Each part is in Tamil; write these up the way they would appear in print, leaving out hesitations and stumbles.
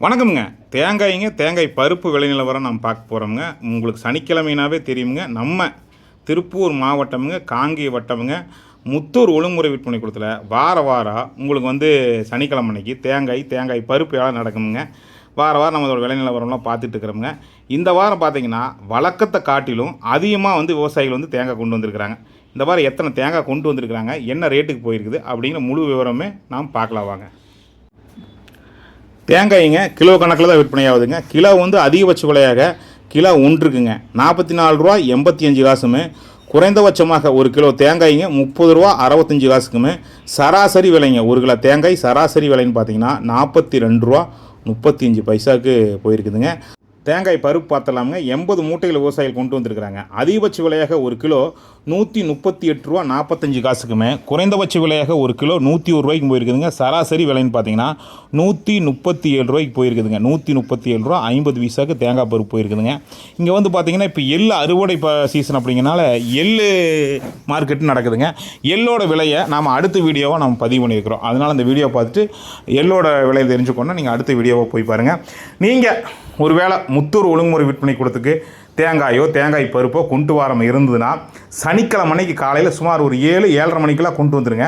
வணக்கம்ங்க. தேங்காய் பருப்பு விலை நிலவரம் நம்ம பார்க்க போகிறோம்ங்க. உங்களுக்கு சனிக்கிழமைனாவே தெரியுங்க, நம்ம திருப்பூர் மாவட்டமுங்க, காங்கேய வட்டமுங்க, முத்தூர் ஒழுங்குமுறை விற்பனை கூடத்தில் வாரம் உங்களுக்கு சனிக்கிழமை அன்னைக்கு தேங்காய் பருப்பு வேலை நடக்குமுங்க. வாரம் நம்ம அதோட விலை நிலவரம்லாம் பார்த்துட்டு இருக்கிறோம்ங்க. இந்த வாரம் பார்த்தீங்கன்னா வழக்கத்தை காட்டிலும் அதிகமாக விவசாயிகள் தேங்காய் கொண்டு வந்திருக்கிறாங்க. இந்த வாரம் எத்தனை தேங்காய் கொண்டு வந்திருக்கிறாங்க, என்ன ரேட்டுக்கு போயிருக்குது அப்படிங்கிற முழு விவரமே நாம் பார்க்கலாம் வாங்க. தேங்காய்ங்க கிலோ கணக்கில் தான் விற்பனை ஆகுதுங்க. கிலோ அதிகபட்ச விலையாக கிலோ ஒன்றுக்குங்க 44 ரூபா 85 காசுமே, குறைந்தபட்சமாக ஒரு கிலோ தேங்காய்ங்க 30 ரூபா 65 காசுக்குமே, சராசரி விலைங்க ஒரு கிலோ தேங்காய் சராசரி விலைன்னு பார்த்தீங்கன்னா 42 ரூபா 35 பைசாவுக்கு போயிருக்குதுங்க. தேங்காய் பருப்பு பார்த்தலாமுங்க. 80 மூட்டைகள் விவசாயிகள் கொண்டு வந்திருக்கிறாங்க. அதிகபட்ச விலையாக ஒரு கிலோ 138 ரூபா 45 காசுக்குமே, குறைந்தபட்ச விலையாக ஒரு கிலோ 101 ரூபாய்க்கு போயிருக்குதுங்க. சராசரி விலைன்னு பார்த்தீங்கன்னா 137 ரூபாய்க்கு போயிருக்குதுங்க. 137 ரூபா 50 பைசாவுக்கு தேங்காய் பருப்பு போயிருக்குதுங்க. இங்கே பார்த்தீங்கன்னா இப்போ எள்ளு அறுவடை சீசன் அப்படிங்கிறனால எள்ளு மார்க்கெட்டு நடக்குதுங்க. எள்ளோட விலையை நாம் அடுத்த வீடியோவை நம்ம பதிவு பண்ணியிருக்கிறோம். அதனால் அந்த வீடியோ பார்த்துட்டு எள்ளோட விலையை தெரிஞ்சுக்கொண்டா நீங்கள் அடுத்த வீடியோவை போய் பாருங்கள். நீங்கள் ஒருவேளை முத்தூர் ஒழுங்குமுறை விற்பனை கூடத்துக்கு தேங்காய் பருப்போ கொண்டு வராமல் இருந்ததுன்னா சனிக்கிழமை அன்னைக்கு காலையில் சுமார் ஒரு 7-7:30 மணிக்கெல்லாம் கொண்டு வந்துடுங்க.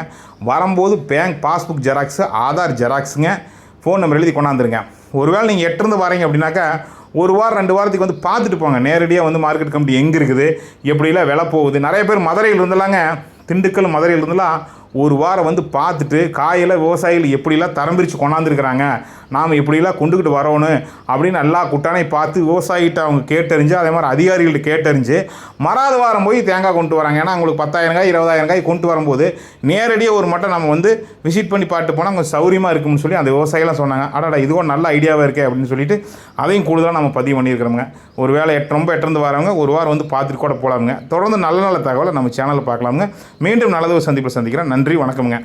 வரும்போது பேங்க் பாஸ்புக் ஜெராக்ஸு, ஆதார் ஜெராக்ஸுங்க, ஃபோன் நம்பர் எழுதி கொண்டாந்துருங்க. ஒருவேளை நீங்கள் எட்டிருந்து வரீங்க அப்படின்னாக்கா ஒரு வாரம் 2 வாரத்துக்கு பார்த்துட்டு போங்க. நேரடியாக மார்க்கெட் கமிட்டி எங்கே இருக்குது, எப்படிலாம் விலை போகுது. நிறைய பேர் மதுரையில் இருந்தலாங்க, திண்டுக்கல் மதுரையில் இருந்தெல்லாம் ஒரு வாரம் பார்த்துட்டு காயில் விவசாயிகள் எப்படிலாம் தரம் பிரித்து கொண்டாந்துருக்கிறாங்க, நாம் எப்படிலாம் கொண்டுக்கிட்டு வரணும் அப்படின்னு எல்லா குட்டானை பார்த்து விவசாயிகிட்ட அவங்க கேட்டறிஞ்சு, அதே மாதிரி அதிகாரிகள்கிட்ட கேட்டறிஞ்சு மறாத வாரம் போய் தேங்காய் கொண்டு வராங்க. ஏன்னா அவங்களுக்கு 10,000 காய் 20,000 காய் கொண்டு வரும்போது நேரடியாக ஒரு மட்டும் நம்ம விசிட் பண்ணி பார்த்து போனால் கொஞ்சம் சௌரியமாக இருக்கும்னு சொல்லி அந்த விவசாயிலாம் சொன்னாங்க. அடாடா இதுவும் நல்ல ஐடியாவாக இருக்கே அப்படின்னு சொல்லிட்டு அதையும் கூடுதலாக நம்ம பதிவு பண்ணியிருக்கிறோங்க. ஒரு வேளை ரொம்ப எட்டிருந்து வரவங்க ஒரு வாரம் பார்த்துட்டு கூட போகலாமுங்க. தொடர்ந்து நல்ல நல்ல தகவலை நம்ம சேனலில் பார்க்கலாமுங்க. மீண்டும் நல்லது சந்திப்பில் சந்திக்கிறேன். நன்றி, வணக்கம்ங்க.